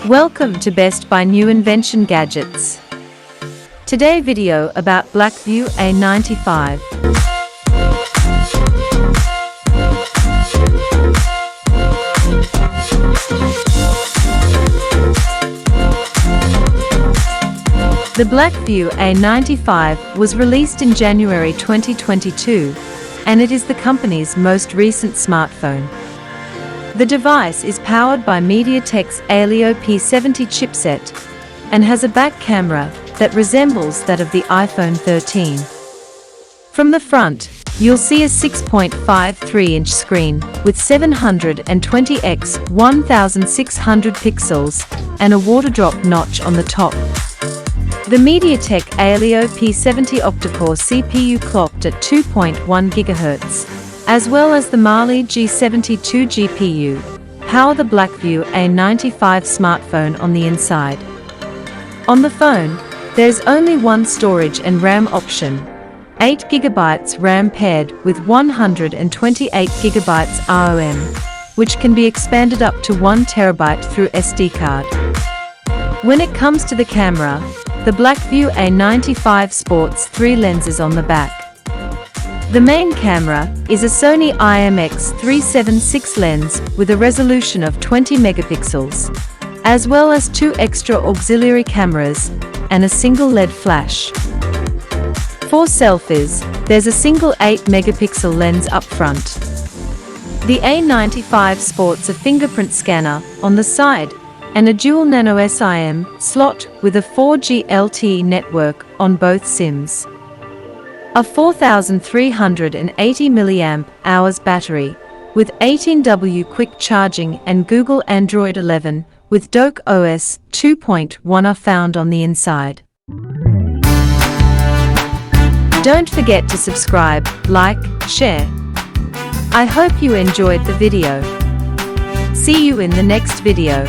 Welcome to Best Buy New Invention Gadgets. Today video about Blackview A95. The Blackview A95 was released in January 2022, and it is the company's most recent smartphone. The device is powered by MediaTek's Helio P70 chipset and has a back camera that resembles that of the iPhone 13. From the front, you'll see a 6.53-inch screen with 720x 1600 pixels and a waterdrop notch on the top. The MediaTek Helio P70 octa-core CPU clocked at 2.1 GHz, as well as the Mali G72 GPU, power the Blackview A95 smartphone on the inside. On the phone, there's only one storage and RAM option, 8 GB RAM paired with 128 GB ROM, which can be expanded up to 1 TB through SDcard. When it comes to the camera, the Blackview A95 sports 3 lenses on the back. The main camera is a Sony IMX376 lens with a resolution of 20 megapixels, as well as 2 extra auxiliary cameras and a single LED flash. For selfies, there's a single 8 megapixel lens up front. The A95 sports a fingerprint scanner on the side and a dual nano SIM slot with a 4G LTE network on both SIMs. A 4380 mAh battery with 18W quick charging and Google Android 11 with Doke OS 2.1 are found on the inside. Don't forget to subscribe, like, share. I hope you enjoyed the video. See you in the next video.